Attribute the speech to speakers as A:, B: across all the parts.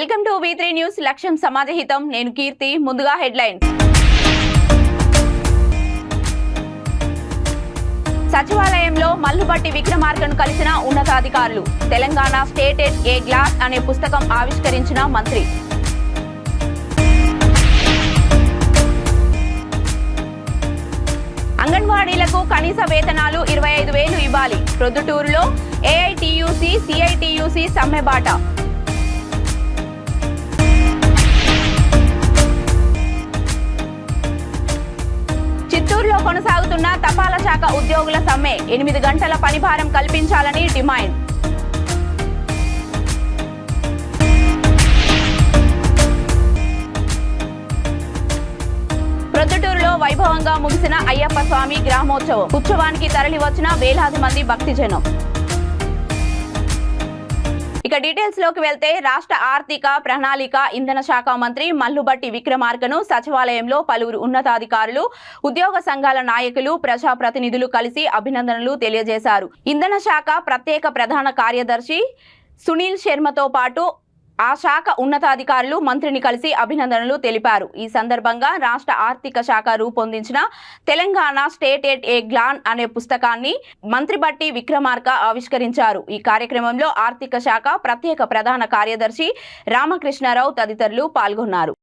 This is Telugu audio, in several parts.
A: వెల్కమ్ టు V3 న్యూస్ లక్ష్యం సమాజహితం నేను కీర్తి ముందుగా హెడ్లైన్స్ సచివాలయంలో మల్లుబట్టి విక్రమార్కను కలిసిన ఉన్నతాధికారులు Telangana state at a glass అనే పుస్తకం ఆవిష్కరించిన మంత్రి అంగన్వాడీలకు కనీస వేతనాలు 25,000 ఇవ్వాలి ప్రొద్దుటూరులో AITUC CITUC సమ్మెబాట చిత్తూరులో కొనసాగుతున్న తపాలా శాఖ ఉద్యోగుల సమ్మె 8 గంటల పనిభారం కల్పించాలని డిమాండ్ ప్రొద్దుటూరులో వైభవంగా ముగిసిన అయ్యప్ప స్వామి గ్రామోత్సవం ఉత్సవానికి తరలి వచ్చిన వేలాది మంది భక్తిజనం ఇక డీటెయిల్స్ లోకి వెళ్తే రాష్ట్ర ఆర్థిక ప్రణాళిక ఇంధన శాఖ మంత్రి మల్లుబట్టి విక్రమార్కను సచివాలయంలో పలువురు ఉన్నతాధికారులు ఉద్యోగ సంఘాల నాయకులు ప్రజాప్రతినిధులు కలిసి అభినందనలు తెలియజేశారు ఇంధన శాఖ ప్రత్యేక ప్రధాన కార్యదర్శి సునీల్ శర్మతో పాటు ఆ శాఖ ఉన్నతాధికారులు మంత్రిని కలిసి అభినందనలు తెలిపారు ఈ సందర్భంగా రాష్ట్ర ఆర్థిక శాఖ రూపొందించిన తెలంగాణ స్టేట్ ఎట్ ఏ గ్లాన్ అనే పుస్తకాన్ని మంత్రి బట్టి విక్రమార్క ఆవిష్కరించారు ఈ కార్యక్రమంలో ఆర్థిక శాఖ ప్రత్యేక ప్రధాన కార్యదర్శి రామకృష్ణారావు తదితరులు పాల్గొన్నారు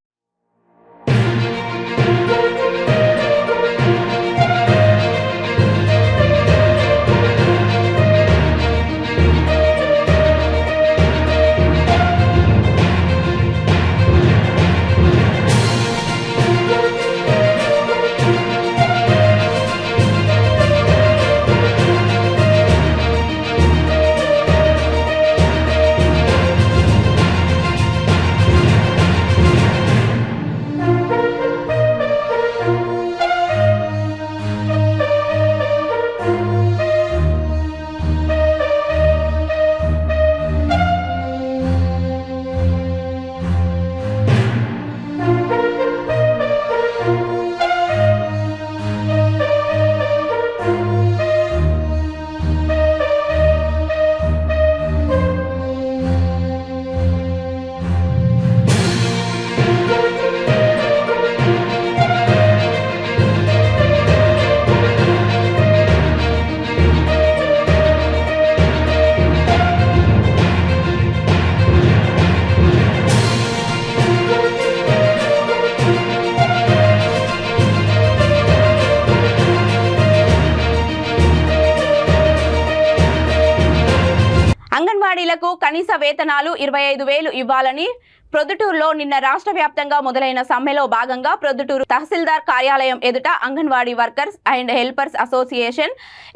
A: అంగన్వాడీలకు కనీస వేతనాలు 25,000 ఇవ్వాలని ప్రొద్దుటూరులో నిన్న రాష్ట్ర వ్యాప్తంగా మొదలైన సమ్మెలో భాగంగా ప్రొద్దుటూరు తహసీల్దార్ కార్యాలయం ఎదుట anganwadi workers and helpers association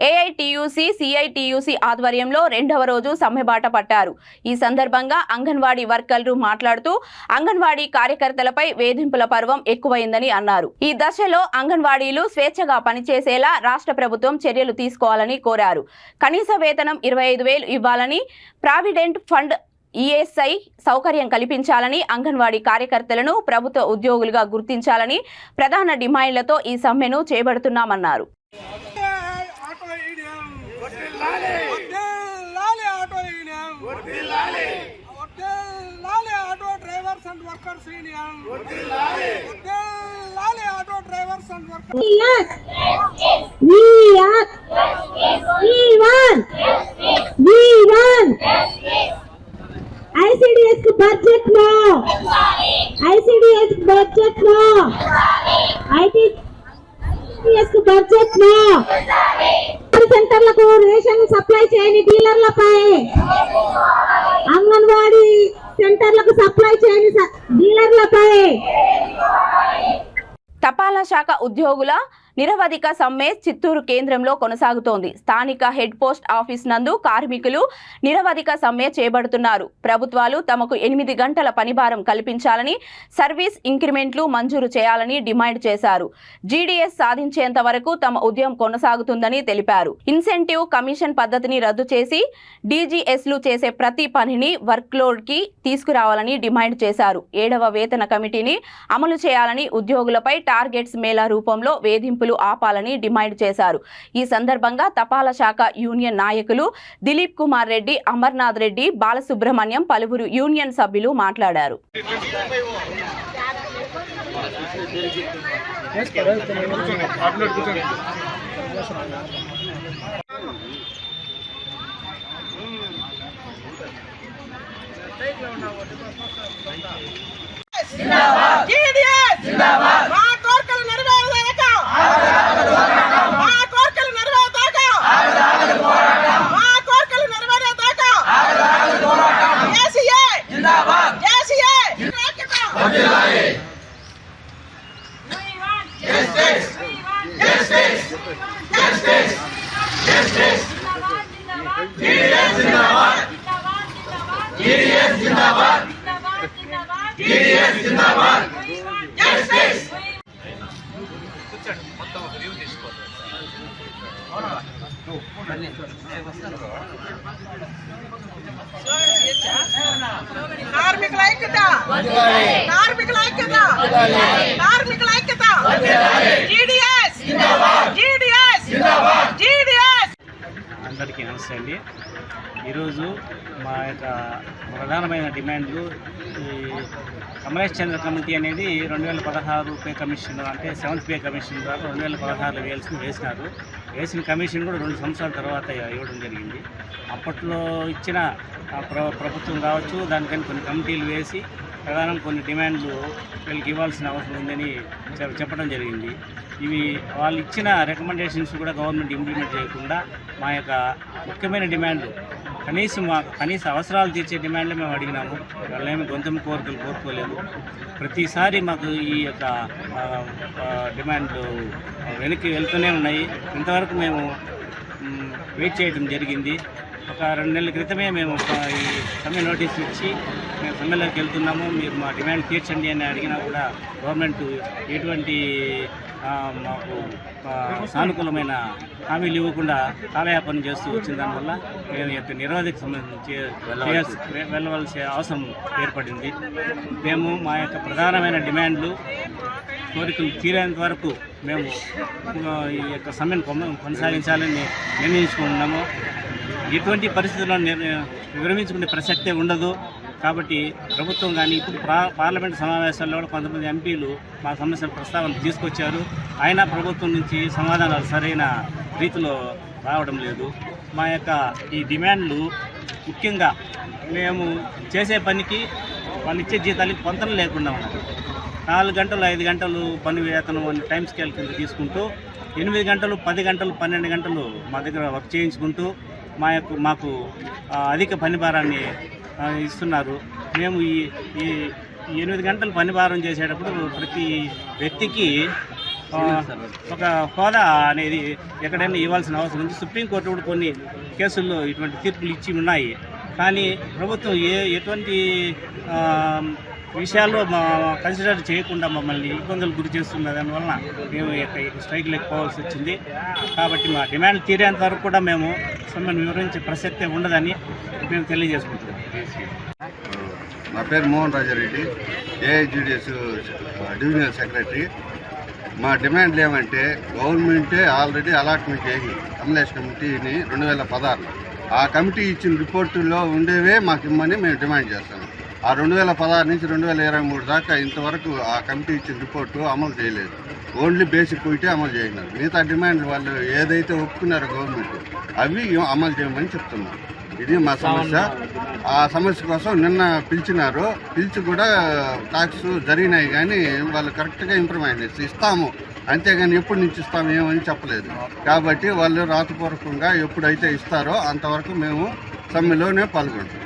A: AITUC CITUC ఆధ్వర్యంలో 2వ రోజు సమ్మెబాట పట్టారు ఈ సందర్భంగా అంగన్వాడీ వర్కర్లు మాట్లాడుతూ అంగన్వాడీ కార్యకర్తలపై వేధింపుల పర్వం ఎక్కువైందని అన్నారు ఈ దశలో అంగన్వాడీలు స్వేచ్ఛగా పనిచేసేలా రాష్ట్ర ప్రభుత్వం చర్యలు తీసుకోవాలని కోరారు కనీస వేతనం 25,000 ఇవ్వాలని ప్రావిడెంట్ ఫండ్ ESI సౌకర్యం కల్పించాలని అంగన్వాడీ కార్యకర్తలను ప్రభుత్వ ఉద్యోగులుగా గుర్తించాలని ప్రధాన డిమాండ్లతో ఈ సమ్మెను చేపడుతున్నామన్నారు
B: ICDS को budget low ICDS budget low ICDS को बजट लो సెంటర్లకు రేషన్ సప్లై చేయని డీలర్లపై అంగన్వాడీ సెంటర్లకు సప్లై చేయని డీలర్లపై
A: తపాలా శాఖ ఉద్యోగుల నిరవధిక సమ్మె చిత్తూరు కేంద్రంలో కొనసాగుతోంది స్థానిక హెడ్ పోస్ట్ ఆఫీస్ నందు కార్మికులు నిరవధిక సమ్మె చేపడుతున్నారు ప్రభుత్వాలు తమకు 8 గంటల పనిభారం కల్పించాలని సర్వీస్ ఇంక్రిమెంట్లు మంజూరు చేయాలని డిమాండ్ చేశారు GDS సాధించేంత వరకు తమ ఉద్యమం కొనసాగుతుందని తెలిపారు ఇన్సెంటివ్ కమిషన్ పద్ధతిని రద్దు చేసి DGSలు చేసే ప్రతి పనిని వర్క్లోడ్ కి తీసుకురావాలని డిమాండ్ చేశారు 7వ వేతన కమిటీని అమలు చేయాలని ఉద్యోగులపై టార్గెట్స్ మేళా రూపంలో వేధింపులు తరలింపులు ఆపాలని డిమాండ్ చేశారు. ఈ సందర్భంగా తపాలా శాఖ యూనియన్ నాయకులు దిలీప్ కుమార్ రెడ్డి, అమర్నాథ్ రెడ్డి, బాలసుబ్రహ్మణ్యం, పలువురు యూనియన్ సభ్యులు మాట్లాడారు.
C: కార్మికుల ఐక్యత, కార్మికుల ఐక్యత, కార్మికుల ఐక్యత. GDS GDS GDS.
D: అందరికీ నమస్తే అండి. ఈరోజు మా యొక్క ప్రధానమైన డిమాండ్లు ఈ కమలేష్ చంద్ర కమిటీ అనేది 2016 పే కమిషన్, అంటే 7th పే కమిషన్ ద్వారా 2016 వేసినారు. వేసిన కమిషన్ కూడా 2 సంవత్సరాల తర్వాత ఇవ్వడం జరిగింది. అప్పట్లో ఇచ్చిన ప్రభుత్వం కావచ్చు, దానికని కొన్ని కమిటీలు వేసి ప్రధానం కొన్ని డిమాండ్లు వీళ్ళకి ఇవ్వాల్సిన అవసరం ఉందని చెప్పడం జరిగింది. ఇవి వాళ్ళు ఇచ్చిన రికమెండేషన్స్ కూడా గవర్నమెంట్ ఇంప్లిమెంట్ చేయకుండా మా యొక్క ముఖ్యమైన డిమాండ్లు కనీస అవసరాలు తీర్చే డిమాండ్లు మేము అడిగినాము. వాళ్ళేమి గొంతెమ్మ కోరికలు కోరుకోలేదు. ప్రతిసారి మాకు ఈ యొక్క డిమాండ్లు వెనక్కి వెళ్తూనే ఉన్నాయి. ఇంతవరకు మేము వెయిట్ చేయడం జరిగింది. ఒక 2 నెలల క్రితమే మేము ఈ సమ్మె నోటీస్ ఇచ్చి మేము సమ్మెలోకి వెళ్తున్నాము, మీరు మా డిమాండ్ తీర్చండి అని అడిగినా కూడా గవర్నమెంట్ ఎటువంటి మాకు సానుకూలమైన హామీలు ఇవ్వకుండా కాలయాపన చేస్తూ వచ్చిన దానివల్ల మేము యొక్క నిరోధక వెళ్ళవలసిన అవసరం ఏర్పడింది. మేము మా యొక్క ప్రధానమైన డిమాండ్లు కోరికలు తీరేంత వరకు మేము ఈ యొక్క సమ్మెను కొనసాగించాలని నిర్ణయించుకుంటున్నాము. ఎటువంటి పరిస్థితుల్లో విరమించుకునే ప్రసక్తే ఉండదు. కాబట్టి ప్రభుత్వం కానీ ఇప్పుడు పార్లమెంట్ సమావేశాల్లో కూడా కొంతమంది ఎంపీలు మా సమస్యల ప్రస్తావన తీసుకొచ్చారు. అయినా ప్రభుత్వం నుంచి సమాధానాలు సరైన రీతిలో రావడం లేదు. మా యొక్క ఈ డిమాండ్లు ముఖ్యంగా మేము చేసే పనికి వాళ్ళు ఇచ్చే జీతాలకి పొంతన లేకుండా ఉన్నారు. 4 గంటలు 5 గంటలు పని వేతనం అని టైం స్కేల్ కింద తీసుకుంటూ 8 గంటలు 10 గంటలు 12 గంటలు మా దగ్గర వర్క్ చేయించుకుంటూ మాకు అధిక పని భారాన్ని ఇస్తున్నారు. మేము ఈ 8 గంటలు పని భారం చేసేటప్పుడు ప్రతి వ్యక్తికి ఒక హోదా అనేది ఎక్కడైనా ఇవ్వాల్సిన అవసరం ఉంది. సుప్రీంకోర్టు కూడా కొన్ని కేసుల్లో ఇటువంటి తీర్పులు ఇచ్చి ఉన్నాయి. కానీ ప్రభుత్వం ఎటువంటి విషయాల్లో కన్సిడర్ చేయకుండా మమ్మల్ని ఇబ్బందులు గురి చేస్తున్న దానివలన మేము స్ట్రైక్లకు పోవాల్సి వచ్చింది. కాబట్టి మా డిమాండ్ తీరేంత వరకు కూడా మేము సమ్మెను వివరించే ప్రసక్తే ఉండదని మేము తెలియజేసుకుంటున్నాం.
E: నా పేరు మోహన్ రాజారెడ్డి, ఏఐజీడీఎస్ డివిజనల్ సెక్రటరీ. మా డిమాండ్లు ఏమంటే, గవర్నమెంటే ఆల్రెడీ అలాట్మెంట్ చేసి కమలేష్ కమిటీని 2016 ఆ కమిటీ ఇచ్చిన రిపోర్టులో ఉండేవే మాకు ఇమ్మని మేము డిమాండ్ చేస్తాము. ఆ 2016 నుంచి 2023 దాకా ఇంతవరకు ఆ కమిటీ ఇచ్చిన రిపోర్టు అమలు చేయలేదు. ఓన్లీ బేసిక్ పోయితే అమలు చేయన్నారు. మిగతా డిమాండ్ వాళ్ళు ఏదైతే ఒప్పుకున్నారో గవర్నమెంట్ అవి అమలు చేయమని చెప్తున్నారు. ఇది మా సమస్య. ఆ సమస్య కోసం నిన్న పిలిచి కూడా టాక్స్ జరిగినాయి, కానీ వాళ్ళు కరెక్ట్గా ఇంప్రూవ్మెంట్ ఇస్తాము, అంతేగాని ఎప్పటి నుంచి ఇస్తాము ఏమని చెప్పలేదు. కాబట్టి వాళ్ళు రాతపూర్వకంగా ఎప్పుడైతే ఇస్తారో అంతవరకు మేము సమ్మెలోనే పాల్గొంటాం.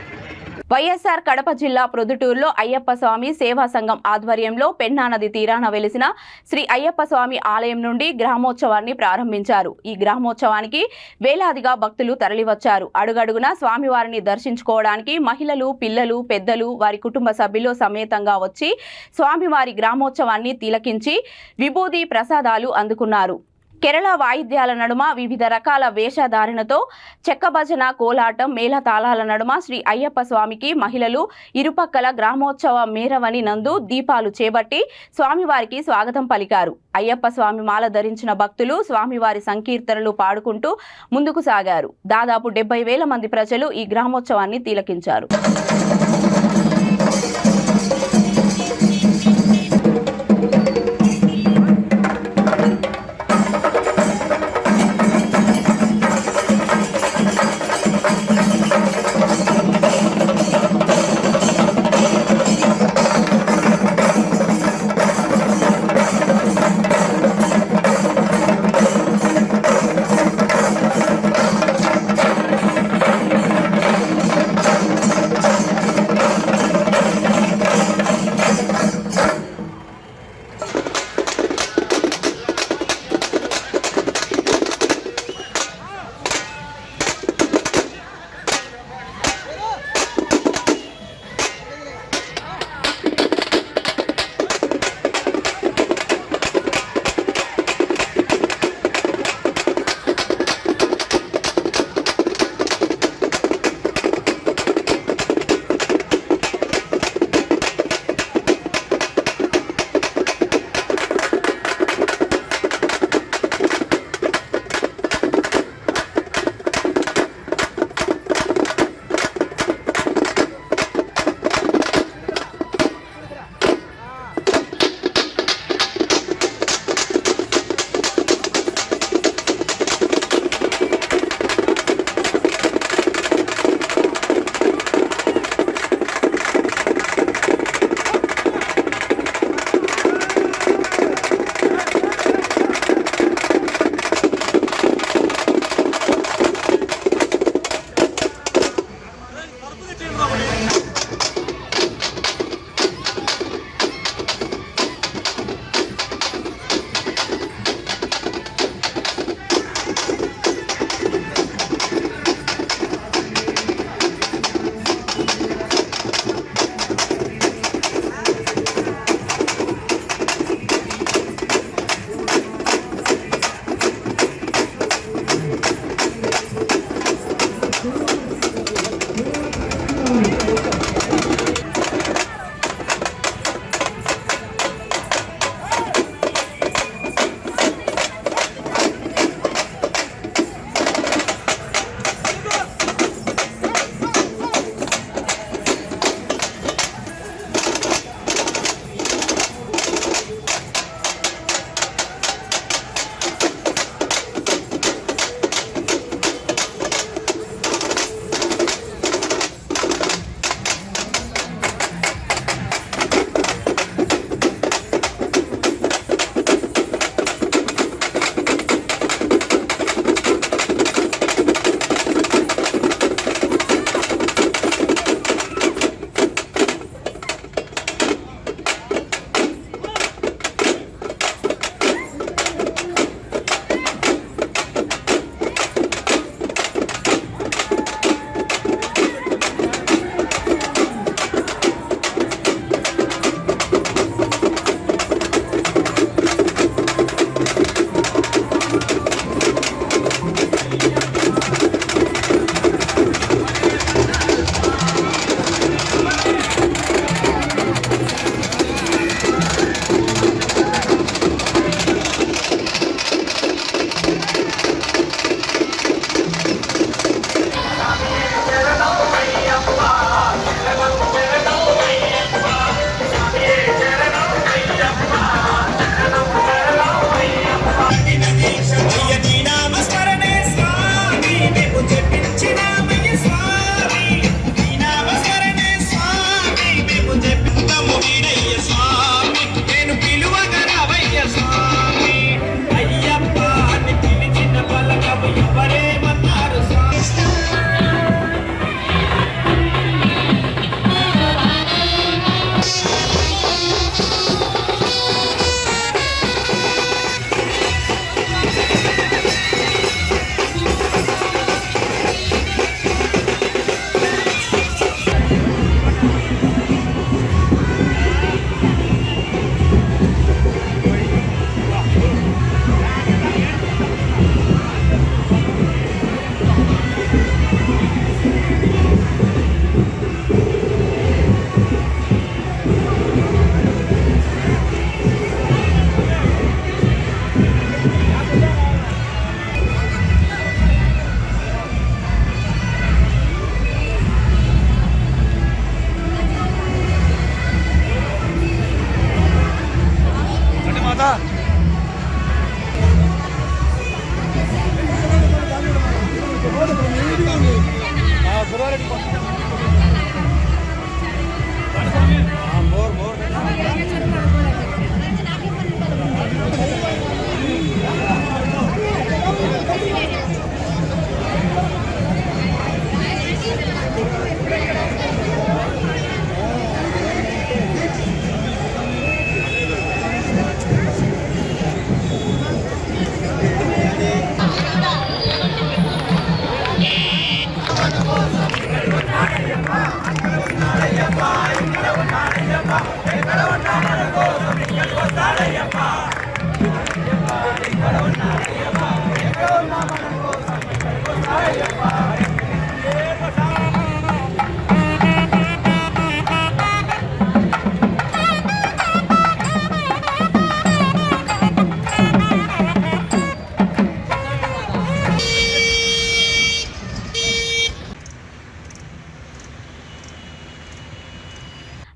A: వైఎస్ఆర్ కడప జిల్లా ప్రొద్దుటూరులో అయ్యప్ప స్వామి సేవా సంఘం ఆధ్వర్యంలో పెన్నా నది తీరాన వెలిసిన శ్రీ అయ్యప్ప స్వామి ఆలయం నుండి గ్రామోత్సవాన్ని ప్రారంభించారు. ఈ గ్రామోత్సవానికి వేలాదిగా భక్తులు తరలివచ్చారు. అడుగడుగునా స్వామివారిని దర్శించుకోవడానికి మహిళలు, పిల్లలు, పెద్దలు, వారి కుటుంబ సభ్యులు సమేతంగా వచ్చి స్వామివారి గ్రామోత్సవాన్ని తిలకించి విభూది ప్రసాదాలు అందుకున్నారు. కేరళ వాయిద్యాల నడుమ వివిధ రకాల వేషధారణతో చెక్క భజన, కోలాటం, మేళతాళాల నడుమ శ్రీ అయ్యప్ప స్వామికి మహిళలు ఇరుపక్కల గ్రామోత్సవ మేరవని నందు దీపాలు చేపట్టి స్వామివారికి స్వాగతం పలికారు. అయ్యప్ప స్వామి మాల ధరించిన భక్తులు స్వామివారి సంకీర్తనలు పాడుకుంటూ ముందుకు సాగారు. దాదాపు 70,000 మంది ప్రజలు ఈ గ్రామోత్సవాన్ని తిలకించారు.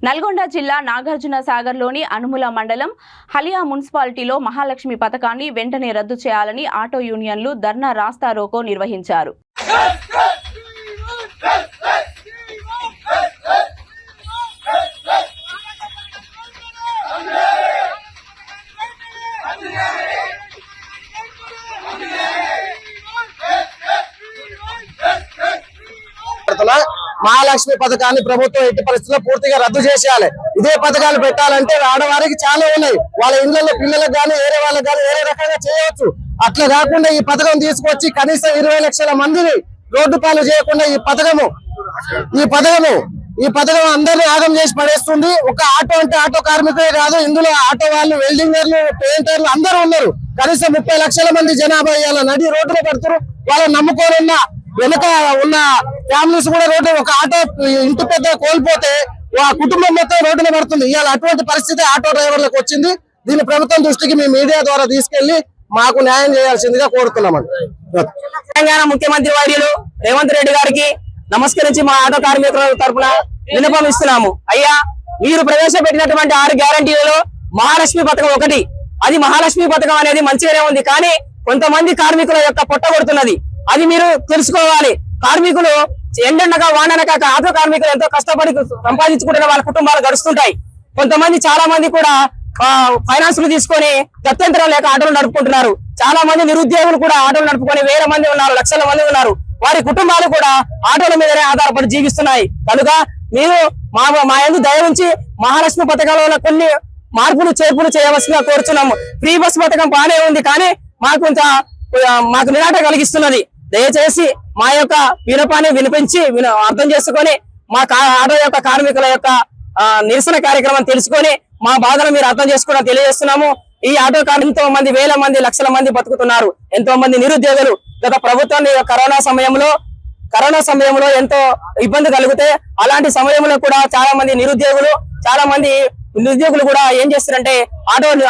A: నల్గొండ జిల్లా నాగార్జున సాగర్లోని అనుముల మండలం హలియా మున్సిపాలిటీలో మహాలక్ష్మి పథకాన్ని వెంటనే రద్దు చేయాలని ఆటో యూనియన్లు ధర్నా రాస్తా రోకో నిర్వహించారు.
F: మహాలక్ష్మి పథకాన్ని ప్రభుత్వం ఎట్టి పరిస్థితుల్లో పూర్తిగా రద్దు చేసేయాలి. ఇదే పథకాలు పెట్టాలంటే ఆడవారికి చాలా ఉన్నాయి. వాళ్ళ ఇళ్లలో పిల్లలకు కానీ వేరే వాళ్ళకి కానీ వేరే రకంగా చేయవచ్చు. అట్లా కాకుండా ఈ పథకం తీసుకొచ్చి కనీసం 20 లక్షల మందిని రోడ్డు పాలు చేయకుండా ఈ పథకం అందరినీ ఆగం చేసి పడేస్తుంది. ఒక ఆటో అంటే ఆటో కార్మికులే కాదు, ఇందులో ఆటో వాళ్ళు, వెల్డింగర్లు, పెయింటర్లు అందరూ ఉన్నారు. కనీసం 30 లక్షల మంది జనాభా ఇవాళ నడి రోడ్డులో పడుతున్నారు. వాళ్ళని నమ్ముకోనున్న వెనక ఉన్న ఫ్యామిలీస్ కూడా రోడ్డు, ఒక ఆటో ఇంటి పెద్ద కోల్పోతే ఆ కుటుంబం మొత్తం రోడ్డున పడుతుంది. ఇవాళ అటువంటి పరిస్థితి ఆటో డ్రైవర్లకు వచ్చింది. దీన్ని ప్రభుత్వం దృష్టికి మీ మీడియా ద్వారా తీసుకెళ్లి మాకు న్యాయం చేయాల్సిందిగా కోరుతున్నామండి.
G: తెలంగాణ ముఖ్యమంత్రి వర్యులు రేవంత్ రెడ్డి గారికి నమస్కరించి మా ఆటో కార్మికుల తరఫున విన్నపం ఇస్తున్నాము. అయ్యా, మీరు ప్రవేశపెట్టినటువంటి 6 గ్యారంటీలలో మహాలక్ష్మి పథకం ఒకటి. అది మహాలక్ష్మి పథకం అనేది మంచిగానే ఉంది, కానీ కొంతమంది కార్మికుల యొక్క పొట్ట కొడుతున్నది. అది మీరు తెలుసుకోవాలి. కార్మికులు ఎండనక వాననక ఆటో కార్మికులు ఎంతో కష్టపడి సంపాదించుకుంటున్న వాళ్ళ కుటుంబాలు గడుస్తుంటాయి. కొంతమంది చాలా మంది కూడా ఫైనాన్స్లు తీసుకొని గత్యంతరం లేక ఆటోలు నడుపుకుంటున్నారు. చాలా మంది నిరుద్యోగులు కూడా ఆటోలు నడుపుకొని వేల మంది ఉన్నారు, లక్షల మంది ఉన్నారు. వారి కుటుంబాలు కూడా ఆటోల మీదనే ఆధారపడి జీవిస్తున్నాయి. కనుక మీరు మా యందు దయ ఉంచి మహాలక్ష్మి పథకాలలో కొన్ని మార్పులు చేర్పులు చేయవలసిందిగా కోరుచున్నాము. ఫ్రీ బస్ పథకం బాగానే ఉంది, కానీ మాకు నిరాట కలిగిస్తున్నది. దయచేసి మా యొక్క వినపాన్ని వినిపించి అర్థం చేసుకొని మా ఆటో యొక్క కార్మికుల యొక్క నిరసన కార్యక్రమం తెలుసుకొని మా బాధను మీరు అర్థం చేసుకోవడం తెలియజేస్తున్నాము. ఈ ఆటో కార్మికులు ఎంతో మంది, వేల మంది, లక్షల మంది బతుకుతున్నారు. ఎంతో మంది నిరుద్యోగులు గత ప్రభుత్వం కరోనా సమయంలో ఎంతో ఇబ్బంది కలిగితే, అలాంటి సమయంలో కూడా చాలా మంది నిరుద్యోగులు కూడా ఏం చేస్తారంటే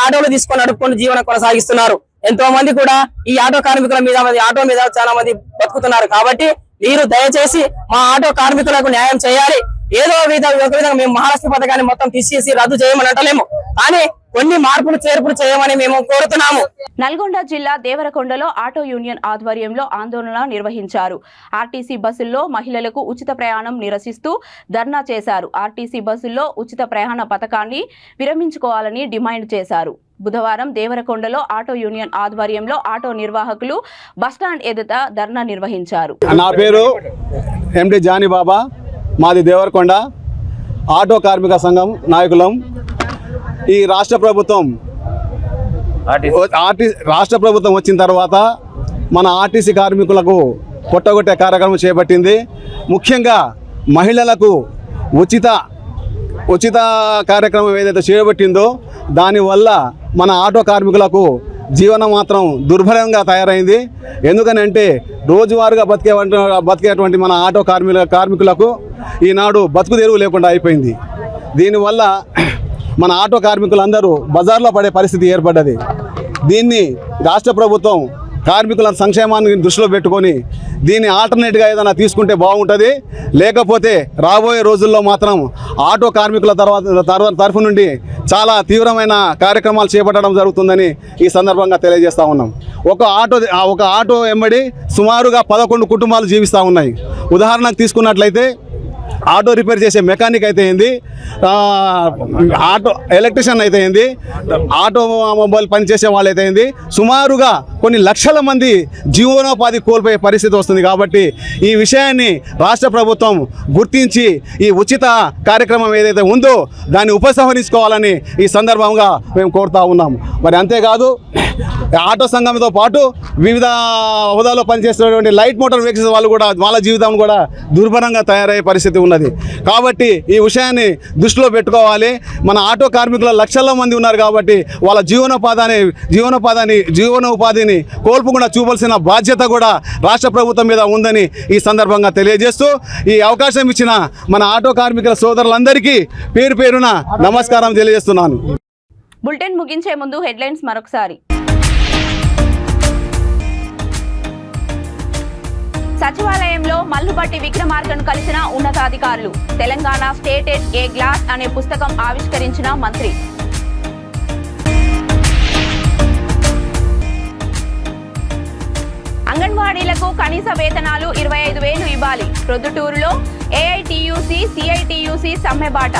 G: ఆటోలు తీసుకొని నడుపుకొని జీవనం కొనసాగిస్తున్నారు. ఎంతో మంది కూడా ఈ ఆటో కార్మికుల మీద, ఆటో మీద చాలా మంది బతుకుతున్నారు. కాబట్టి మీరు దయచేసి మా ఆటో కార్మికులకు న్యాయం చేయాలి. ఏదో ఒక విధంగా మేము మహాలక్ష్మి పథకాన్ని మొత్తం తీసేసి రద్దు చేయమని అంటలేము, కానీ కొన్ని మార్పులు చేర్పులు చేయమని మేము కోరుతున్నాము.
A: నల్గొండ జిల్లా దేవరకొండలో ఆటో యూనియన్ ఆధ్వర్యంలో ఆందోళన నిర్వహించారు. ఆర్టీసీ బస్సుల్లో మహిళలకు ఉచిత ప్రయాణం నిరసిస్తూ ధర్నా చేశారు. ఆర్టీసీ బస్సుల్లో ఉచిత ప్రయాణ పథకాన్ని విరమించుకోవాలని డిమాండ్ చేశారు. బుధవారం దేవరకొండలో ఆటో యూనియన్ ఆధ్వర్యంలో ఆటో నిర్వాహకులు బస్టాండ్ ఎదుట ధర్నా నిర్వహించారు.
H: నా పేరు ఎండి జానీ బాబా, మాది దేవరకొండ. ఆటో కార్మిక సంఘం నాయకులం. ఈ రాష్ట్ర ప్రభుత్వం వచ్చిన తర్వాత మన ఆర్టీసీ కార్మికులకు కొట్టగొట్టే కార్యక్రమం చేపట్టింది. ముఖ్యంగా మహిళలకు ఉచిత కార్యక్రమం ఏదైతే చేపట్టిందో దానివల్ల మన ఆటో కార్మికులకు జీవనం మాత్రం దుర్భరంగా తయారైంది. ఎందుకనంటే రోజువారీగా బతికేటువంటి మన ఆటో కార్మికులకు ఈనాడు బతుకు తెరువు లేకుండా అయిపోయింది. దీనివల్ల మన ఆటో కార్మికులందరూ బజార్లో పడే పరిస్థితి ఏర్పడ్డది. దీన్ని రాష్ట్ర ప్రభుత్వం కార్మికుల సంక్షేమాన్ని దృష్టిలో పెట్టుకొని దీన్ని ఆల్టర్నేట్గా ఏదైనా తీసుకుంటే బాగుంటుంది. లేకపోతే రాబోయే రోజుల్లో మాత్రం ఆటో కార్మికుల తరఫు నుండి చాలా తీవ్రమైన కార్యక్రమాలు చేపట్టడం జరుగుతుందని ఈ సందర్భంగా తెలియజేస్తూ ఉన్నాం. ఒక ఆటో వెంబడి సుమారుగా 11 కుటుంబాలు జీవిస్తూ ఉన్నాయి. ఉదాహరణకు తీసుకున్నట్లయితే ఆటో రిపేర్ చేసే మెకానిక్ అయితే ఏంది, ఆటో ఎలక్ట్రీషియన్ అయితే ఏంది, ఆటోమొబైల్ పనిచేసే వాళ్ళు అయితే ఏంది, సుమారుగా కొన్ని లక్షల మంది జీవనోపాధి కోల్పోయే పరిస్థితి వస్తుంది. కాబట్టి ఈ విషయాన్ని రాష్ట్ర ప్రభుత్వం గుర్తించి ఈ ఉచిత కార్యక్రమం ఏదైతే ఉందో దాన్ని ఉపసంహరించుకోవాలని ఈ సందర్భంగా మేము కోరుతూ ఉన్నాము. మరి అంతేకాదు ఆటో సంఘంతో పాటు వివిధ హోదాలో పనిచేస్తున్నటువంటి లైట్ మోటార్ వెహికల్స్ వాళ్ళు కూడా వాళ్ళ జీవితం కూడా దుర్భరంగా తయారయ్యే పరిస్థితి పరిస్థితి ఉన్నది. కాబట్టి ఈ విషయాన్ని దృష్టిలో పెట్టుకోవాలి. మన ఆటో కార్మికుల లక్షల మంది ఉన్నారు కాబట్టి వాళ్ళ జీవనోపాధిని కోల్పోకుండా చూపాల్సిన బాధ్యత కూడా రాష్ట్ర ప్రభుత్వం మీద ఉందని ఈ సందర్భంగా తెలియజేస్తూ ఈ అవకాశం ఇచ్చిన మన ఆటో కార్మికుల సోదరులందరికీ పేరు పేరున నమస్కారం తెలియజేస్తున్నాను.
A: బులెటిన్ ముగించే ముందు హెడ్లైన్స్ మరొకసారి. సచివాలయంలో మల్లుబట్టి విక్రమార్కను కలిసిన ఉన్నతాధికారులు. తెలంగాణ స్టేట్ ఏ గ్లాస్ అనే పుస్తకం ఆవిష్కరించిన మంత్రి. అంగన్వాడీలకు కనీస వేతనాలు 25,000 ఇవ్వాలి. ప్రొద్దుటూరులో ఏఐటియుసి సిఐటియుసి సమ్మెబాట.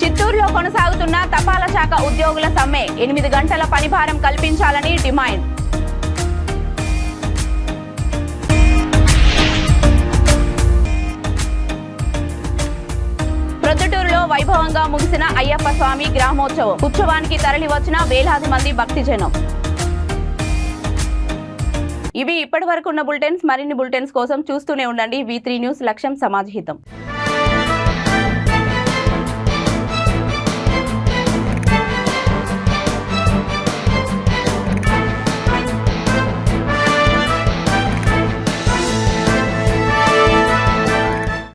A: చిత్తూరులో కొనసాగుతున్న తపాలా శాఖ ఉద్యోగుల సమ్మె. 8 గంటల పనిభారం కల్పించాలని డిమాండ్. ప్రొద్దుటూరులో వైభవంగా ముగిసిన అయ్యప్ప స్వామి గ్రామోత్సవం. ఉత్సవానికి తరలి వచ్చిన వేలాది మంది భక్తిజనం. ఇవి ఇప్పటి వరకు ఉన్న బులెటిన్స్. మరిన్ని బులెటిన్స్ కోసం చూస్తూనే ఉండండి V3 న్యూస్. లక్ష్యం సమాజ హితం.